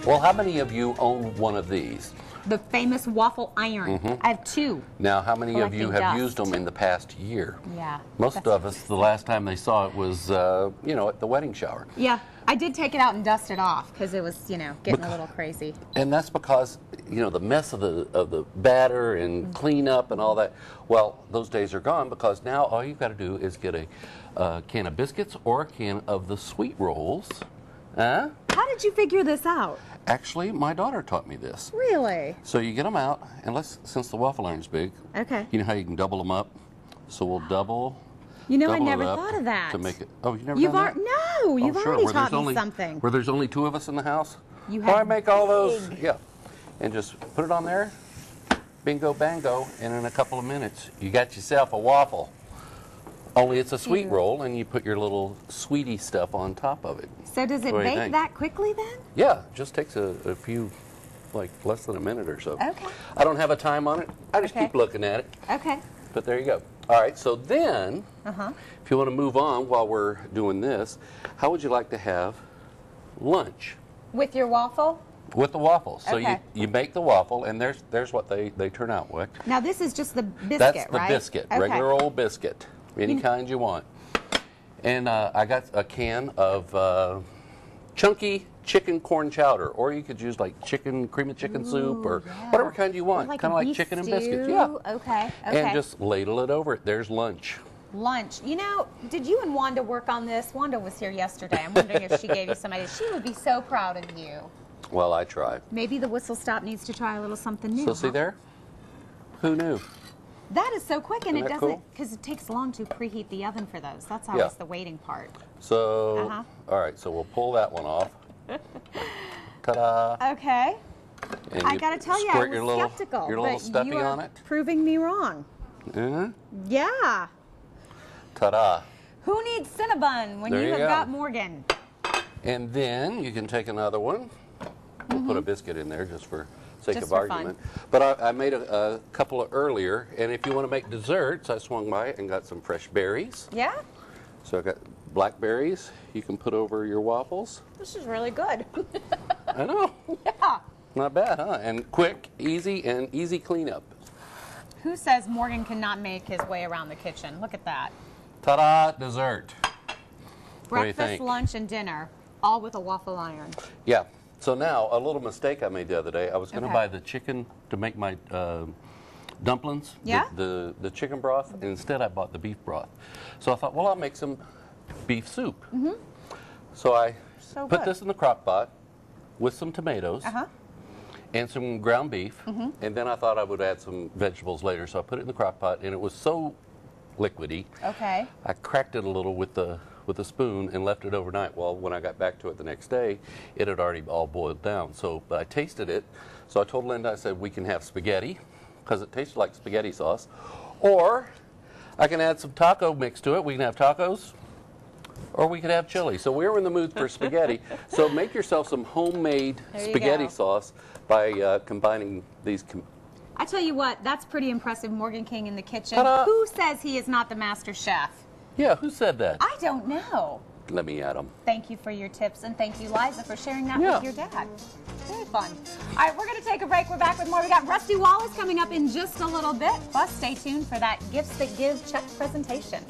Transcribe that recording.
Well, how many of you own one of these? The famous Waffle Iron. I have 2. Now, how many of you have Collecting used them in the past year? Yeah. Most of us, the last time they saw it was, you know, at the wedding shower. Yeah, I did take it out and dust it off because it was, you know, getting a little crazy. And that's because, you know, the mess of the batter and cleanup and all that, well, those days are gone because now all you've got to do is get a can of biscuits or a can of the sweet rolls. Huh? How did you figure this out? Actually, my daughter taught me this. Really? So you get them out, and since the waffle iron's big, Okay. you know how you can double them up? So we'll double. You know, I double never it up thought of that. to make it. Oh, you've never You've done that? No, you've sure. already Where taught there's me something. Where there's only 2 of us in the house. You Why have make all those? big. Yeah, and just put it on there. Bingo, bango, and in a couple of minutes, you got yourself a waffle. Only it's a sweet roll, and you put your little sweetie stuff on top of it. So does it What do you bake think? that quickly then? Yeah, just takes a few, like less than a minute or so. Okay. I don't have a time on it. I just Okay. keep looking at it. Okay. But there you go. All right, so then, if you want to move on while we're doing this, how would you like to have lunch? With your waffle? With the waffles. So Okay. you make the waffle, and there's what they turn out with. Now this is just the biscuit, That's the right? biscuit, Okay. regular old biscuit, any kind you want. And I got a can of chunky chicken corn chowder, or you could use like cream of chicken soup, or whatever kind you want, Like kind a of like beef chicken stew? and biscuits. Yeah. Okay. And just ladle it over it. There's lunch. Lunch. You know, did you and Wanda work on this? Wanda was here yesterday. I'm wondering if she gave you some ideas. She would be so proud of you. Well, I tried. Maybe the whistle stop needs to try a little something new. So see there? Who knew? That is so quick, and Isn't it that doesn't, cool? because it takes long to preheat the oven for those. That's always the waiting part. So, all right, so we'll pull that one off. Ta-da. Okay. And I you got to tell you, I squirt was your little, skeptical, your little but stuffy you are on it. proving me wrong. Yeah. Ta-da. Who needs Cinnabon when There you you have go. got Morgan? And then you can take another one. We'll put a biscuit in there just for sake Just of for fun. argument. But I made a couple of earlier, and if you want to make desserts, I swung by and got some fresh berries. Yeah? So I got blackberries you can put over your waffles. This is really good. I know. Yeah. Not bad, huh? And quick, easy cleanup. Who says Morgan cannot make his way around the kitchen? Look at that. Ta-da, dessert. What do you Breakfast, think? lunch, and dinner, all with a waffle iron. Yeah. So now, a little mistake I made the other day. I was going to Okay. buy the chicken to make my dumplings. Yeah? The chicken broth. And instead, I bought the beef broth. So I thought, well, I'll make some beef soup. So I So put good. this in the crock pot with some tomatoes Uh-huh. and some ground beef. And then I thought I would add some vegetables later. So I put it in the crock pot, and it was so liquidy. Okay. I cracked it a little with a spoon and left it overnight. Well, when I got back to it the next day, it had already all boiled down. So, but I tasted it. So I told Linda, I said, we can have spaghetti because it tasted like spaghetti sauce. Or I can add some taco mix to it. We can have tacos. Or we could have chili. So we were in the mood for spaghetti. So make yourself some homemade There you spaghetti go. sauce by combining these. I tell you what, that's pretty impressive. Morgan King in the kitchen. Ta-da. Who says he is not the master chef? Yeah, who said that? I don't know. Let me add them. Thank you for your tips, and thank you, Liza, for sharing that Yeah. with your dad. Very fun. All right, we're going to take a break. We're back with more. We got Rusty Wallace coming up in just a little bit. Plus, stay tuned for that Gifts That Give check presentation.